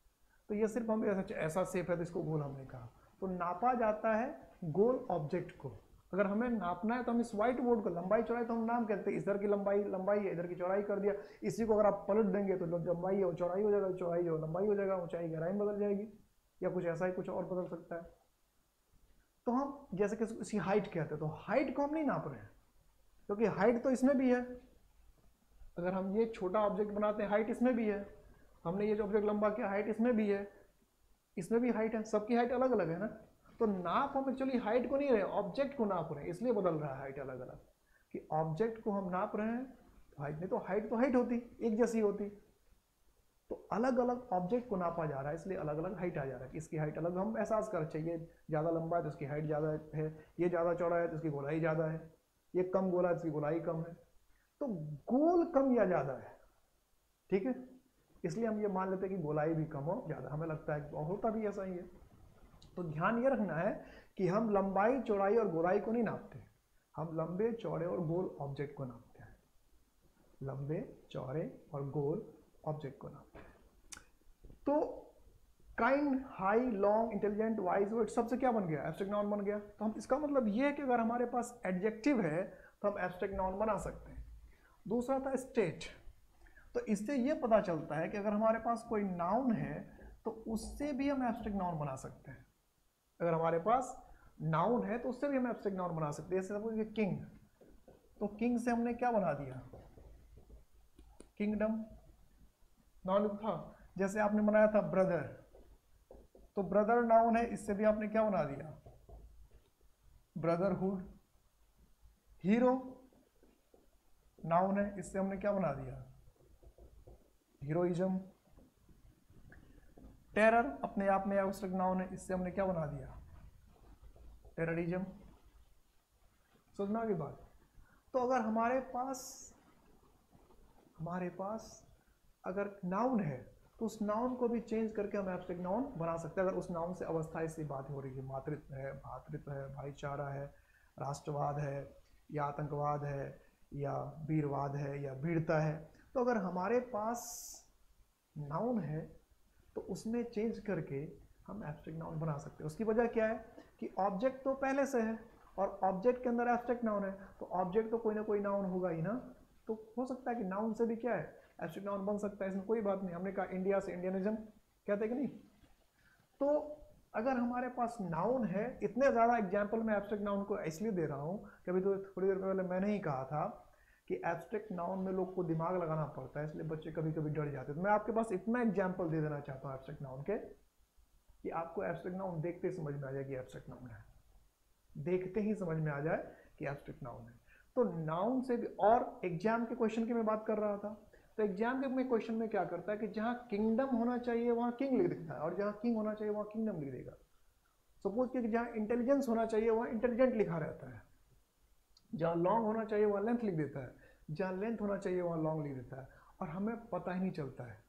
S1: तो ये सिर्फ हम ऐसा शेप है तो इसको गोल हमने कहा, तो नापा जाता है गोल ऑब्जेक्ट को। अगर हमें नापना है तो हम इस व्हाइट बोर्ड को लंबाई चौड़ाई तो हम नाम कहते हैं, इधर की लंबाई लंबाई है, इधर की चौड़ाई कर दिया, इसी को अगर आप पलट देंगे तो लंबाई है वो चौड़ाई हो जाएगा, चौड़ाई जो लंबाई हो जाएगा, ऊंचाई गहराई में बदल जाएगी, या कुछ ऐसा ही कुछ और बदल सकता है। तो हम जैसे कि इसकी हाइट कहते हैं, तो हाइट को हम नहीं नाप रहे हैं, क्योंकि हाइट तो इसमें भी है। अगर हम ये छोटा ऑब्जेक्ट बनाते हैं, हाइट इसमें भी है, हमने ये जो ऑब्जेक्ट लंबा किया, हाइट इसमें भी है, इसमें भी हाइट है, सबकी हाइट अलग अलग है ना। तो नाप हम एक्चुअली हाइट को नहीं रहे, ऑब्जेक्ट को नाप रहे हैं, इसलिए बदल रहा है हाइट अलग अलग, कि ऑब्जेक्ट को हम नाप रहे हैं तो हाइट, नहीं तो हाइट होती एक जैसी होती, तो अलग अलग ऑब्जेक्ट को नापा जा रहा है, इसलिए अलग अलग हाइट आ जा रहा है। इसकी हाइट अलग हम एहसास कर चाहिए, ज़्यादा लंबा है तो इसकी हाइट ज़्यादा है, ये ज़्यादा चौड़ा है तो इसकी गोलाई ज़्यादा है, ये कम गोला है तो इसकी गोलाई कम है, तो गोल कम या ज़्यादा है, ठीक है। इसलिए हम ये मान लेते हैं कि गोलाई भी कम हो ज़्यादा, हमें लगता है कि होता भी ऐसा ही है। तो ध्यान ये रखना है कि हम लंबाई चौड़ाई और गोलाई को नहीं नापते, हम लंबे चौड़े और गोल ऑब्जेक्ट को नापते हैं, लंबे चौड़े और गोल ऑब्जेक्ट को नापते हैं। तो kind, high, long, intelligent, wise, word सबसे क्या बन गया, एब्स्ट्रैक्ट नाउन बन गया। तो हम इसका मतलब ये है कि अगर हमारे पास एडजेक्टिव है तो हम एब्स्ट्रैक्ट नाउन बना सकते हैं। दूसरा था स्टेट, तो इससे ये पता चलता है कि अगर हमारे पास कोई नाउन है तो उससे भी हम एब्स्ट्रैक्ट नाउन बना सकते हैं। अगर हमारे पास नाउन है तो उससे भी हम एब्स्ट्रैक्ट नाउन बना सकते हैं। जैसे सपोज किंग, तो किंग से हमने क्या बना दिया, किंगडम, नाउन था। जैसे आपने बनाया था ब्रदर, तो ब्रदर नाउन है, इससे भी आपने क्या बना दिया, ब्रदरहुड। हीरो नाउन है, इससे हमने क्या बना दिया, हीरोइज्म। टेरर अपने आप में एब्स्ट्रैक्ट नाउन है, इससे हमने क्या बना दिया, टेररिज्म। समझना की बात। तो अगर हमारे पास अगर नाउन है तो उस नाउन को भी चेंज करके हम एब्स्ट्रैक्ट नाउन बना सकते हैं। अगर उस नाउन से अवस्था से बात हो रही है, मातृत्व है, भातृत्व है, भाईचारा है, राष्ट्रवाद है, या आतंकवाद है, या वीरवाद है, या वीरता है, तो अगर हमारे पास नाउन है तो उसमें चेंज करके हम एब्स्ट्रैक्ट नाउन बना सकते हैं। उसकी वजह क्या है कि ऑब्जेक्ट तो पहले से है और ऑब्जेक्ट के अंदर एब्स्ट्रैक्ट नाउन है, तो ऑब्जेक्ट तो कोई ना कोई नाउन होगा ही ना, तो हो सकता है कि नाउन से भी क्या है, एब्स्ट्रैक्ट नाउन बन सकता है, इसमें कोई बात नहीं। हमने कहा इंडिया से इंडियनिज्म कहते हैं कि नहीं। तो अगर हमारे पास नाउन है, इतने ज़्यादा एग्जाम्पल मैं एब्स्ट्रैक्ट नाउन को इसलिए दे रहा हूँ कि अभी तो थोड़ी देर पहले मैंने ही कहा था कि एब्स्ट्रैक्ट नाउन में लोग को दिमाग लगाना पड़ता है, इसलिए बच्चे कभी कभी डर जाते हैं। तो मैं आपके पास इतना एग्जाम्पल दे देना चाहता हूँ एब्स्ट्रैक्ट नाउन के कि आपको एब्स्ट्रैक्ट नाउन देखते ही समझ में आ जाए कि एब्स्ट्रैक्ट नाउन है, देखते ही समझ में आ जाए कि एब्स्ट्रैक्ट नाउन है। तो नाउन से भी, और एग्जाम के क्वेश्चन की मैं बात कर रहा था, तो एग्जाम के में क्वेश्चन में क्या करता है कि जहाँ किंगडम होना चाहिए वहाँ किंग लिख देता है, और जहाँ किंग होना चाहिए वहाँ किंगडम लिख देगा। सपोज कि जहाँ इंटेलिजेंस होना चाहिए वहाँ इंटेलिजेंट लिखा रहता है, जहाँ लॉन्ग होना चाहिए वहाँ लेंथ लिख देता है, जहाँ लेंथ होना चाहिए वहाँ लॉन्ग लिख देता है, और हमें पता ही नहीं चलता है,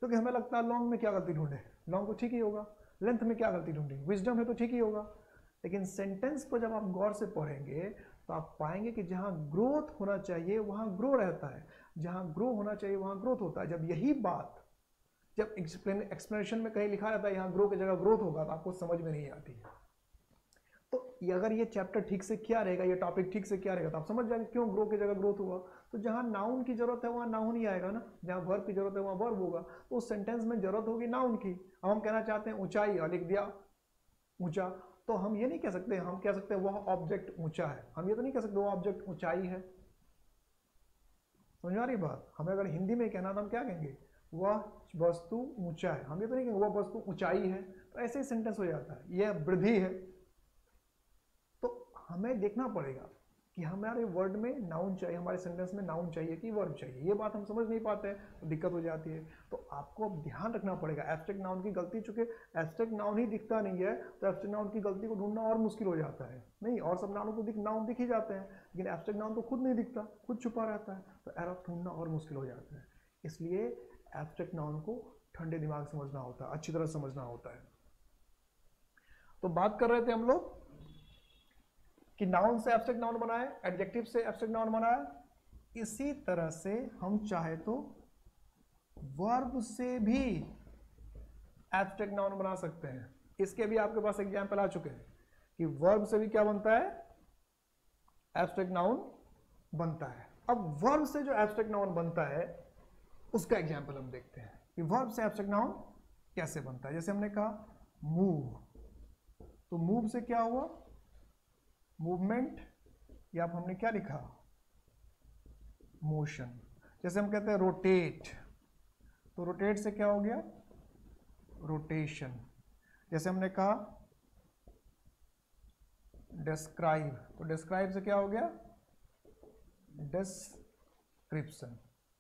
S1: क्योंकि हमें लगता है लॉन्ग में क्या गलती ढूंढे, लॉन्ग तो ठीक ही होगा, लेंथ में क्या गलती ढूंढी, विजडम है तो ठीक ही होगा। लेकिन सेंटेंस को जब आप गौर से पढ़ेंगे तो आप पाएंगे कि जहाँ ग्रोथ होना चाहिए वहाँ ग्रो रहता है, जहाँ ग्रो होना चाहिए वहाँ ग्रोथ होता है। जब यही बात जब एक्सप्लेनेशन में कहीं लिखा रहता है यहाँ ग्रो की जगह ग्रोथ होगा तो आपको समझ में नहीं आती है। तो अगर ये चैप्टर ठीक से क्या रहेगा, ये टॉपिक ठीक से क्या रहेगा, तो आप समझ जाएंगे क्यों ग्रो की जगह ग्रोथ हुआ। तो जहाँ नाउन की जरूरत है वहाँ नाउन ही आएगा ना, जहाँ वर्ब की जरूरत है वहाँ वर्ब होगा, तो उस सेंटेंस में जरूरत होगी नाउन की। अब हम कहना चाहते हैं ऊंचाई, और लिख दिया ऊंचा, तो हम ये नहीं कह सकते, हम कह सकते हैं वह ऑब्जेक्ट ऊंचा है, हम ये तो नहीं कह सकते वह ऑब्जेक्ट ऊंचाई है। समझ आ रही बात। हमें अगर हिंदी में कहना तो हम क्या कहेंगे, वह वस्तु ऊंचा है, हम ये तो नहीं कहेंगे वह वस्तु ऊंचाई है। तो ऐसे ही सेंटेंस हो जाता है, यह वृद्धि है। तो हमें देखना पड़ेगा कि हमारे वर्ड में नाउन चाहिए, हमारे सेंटेंस में नाउन चाहिए कि वर्ब चाहिए। ये बात हम समझ नहीं पाते हैं तो दिक्कत हो जाती है। तो आपको अब ध्यान रखना पड़ेगा एब्स्ट्रैक्ट नाउन की गलती, चूंकि एब्स्ट्रैक्ट नाउन ही दिखता नहीं है तो एब्स्ट्रैक्ट नाउन की गलती को ढूंढना और मुश्किल हो जाता है। नहीं, और सब नाउन को नाउन दिख ही जाते हैं, लेकिन एब्स्ट्रैक्ट नाउन तो खुद नहीं दिखता, खुद छुपा रहता है, तो एरर ढूंढना और मुश्किल हो जाता है। इसलिए एब्स्ट्रैक्ट नाउन को ठंडे दिमाग समझना होता है, अच्छी तरह समझना होता है। तो बात कर रहे थे हम लोग कि नाउन से एब्स्ट्रैक्ट नाउन बनाए, एडजेक्टिव से एब्स्ट्रैक्ट नाउन बनाया। इसी तरह से हम चाहे तो वर्ब से भी एब्स्ट्रैक्ट नाउन बना सकते हैं। इसके भी आपके पास एग्जाम्पल आ चुके हैं कि वर्ब से भी क्या बनता है, एब्स्ट्रैक्ट नाउन बनता है। अब वर्ब से जो एब्स्ट्रैक्ट नाउन बनता है उसका एग्जाम्पल हम देखते हैं कि वर्ब से एब्स्ट्रैक्ट नाउन कैसे बनता है। जैसे हमने कहा मूव, तो मूव से क्या हुआ, मूवमेंट, या हमने क्या लिखा, मोशन। जैसे हम कहते हैं रोटेट, तो रोटेट से क्या हो गया, रोटेशन। जैसे हमने कहा डिस्क्राइब, तो डिस्क्राइब से क्या हो गया, डिस्क्रिप्शन।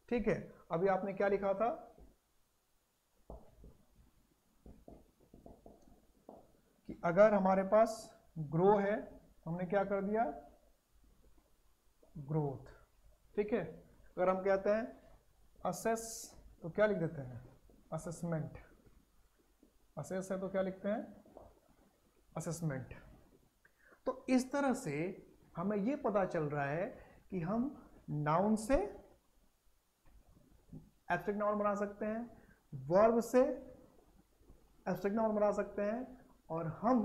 S1: ठीक है, अभी आपने क्या लिखा था, कि अगर हमारे पास ग्रो है हमने क्या कर दिया, ग्रोथ। ठीक है, अगर हम कहते हैं असेस तो क्या लिख देते हैं, असेसमेंट। असेस है तो क्या लिखते हैं, असेसमेंट। तो इस तरह से हमें यह पता चल रहा है कि हम नाउन से एब्स्ट्रैक्ट नाउन बना सकते हैं, वर्ब से एब्स्ट्रैक्ट नाउन बना सकते हैं, और हम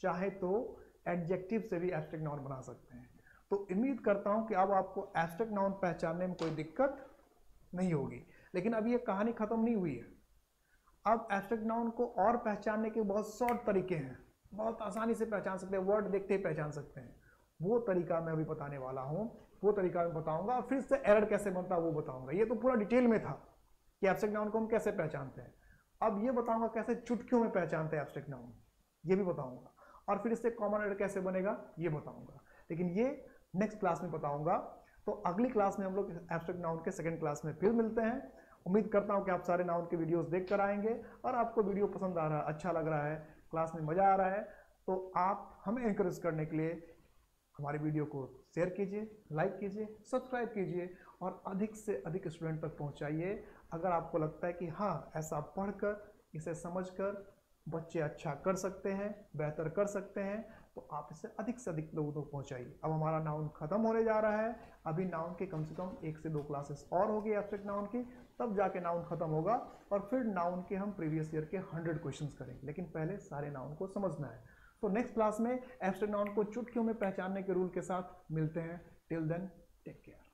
S1: चाहे तो एडजेक्टिव से भी एब्स्ट्रैक्ट नाउन बना सकते हैं। तो उम्मीद करता हूं कि अब आपको एब्स्ट्रैक्ट नाउन पहचानने में कोई दिक्कत नहीं होगी। लेकिन अभी ये कहानी खत्म नहीं हुई है। अब एब्स्ट्रैक्ट नाउन को और पहचानने के बहुत शॉर्ट तरीके हैं, बहुत आसानी से पहचान सकते हैं, वर्ड देखते ही पहचान सकते हैं। वो तरीका मैं अभी बताने वाला हूं, वो तरीका मैं बताऊंगा, और फिर से एरर कैसे बनता है वो बताऊंगा। ये तो पूरा डिटेल में था कि एब्स्ट्रैक्ट नाउन को हम कैसे पहचानते हैं। अब ये बताऊंगा कैसे चुटकियों में पहचानते हैं एब्स्ट्रैक्ट नाउन, ये भी बताऊंगा, और फिर इससे कॉमन एरर कैसे बनेगा ये बताऊंगा। लेकिन ये नेक्स्ट क्लास में बताऊंगा। तो अगली क्लास में हम लोग एब्स्ट्रैक्ट नाउन के सेकंड क्लास में फिर मिलते हैं। उम्मीद करता हूं कि आप सारे नाउन के वीडियोस देख कर आएंगे और आपको वीडियो पसंद आ रहा है, अच्छा लग रहा है, क्लास में मजा आ रहा है, तो आप हमें एनकरेज करने के लिए हमारी वीडियो को शेयर कीजिए, लाइक कीजिए, सब्सक्राइब कीजिए, और अधिक से अधिक स्टूडेंट तक पहुंचाइए। अगर आपको लगता है कि हाँ, ऐसा पढ़कर, इसे समझकर बच्चे अच्छा कर सकते हैं, बेहतर कर सकते हैं, तो आप इसे अधिक से अधिक लोगों तक पहुंचाइए। अब हमारा नाउन खत्म होने जा रहा है, अभी नाउन के कम से कम 1 से 2 क्लासेस और होगी एब्स्ट्रैक्ट नाउन की, तब जाके नाउन खत्म होगा, और फिर नाउन के हम प्रीवियस ईयर के 100 क्वेश्चंस करेंगे। लेकिन पहले सारे नाउन को समझना है। तो नेक्स्ट क्लास में एब्स्ट्रैक्ट नाउन को चुटकियों में पहचानने के रूल के साथ मिलते हैं। Till then, take care.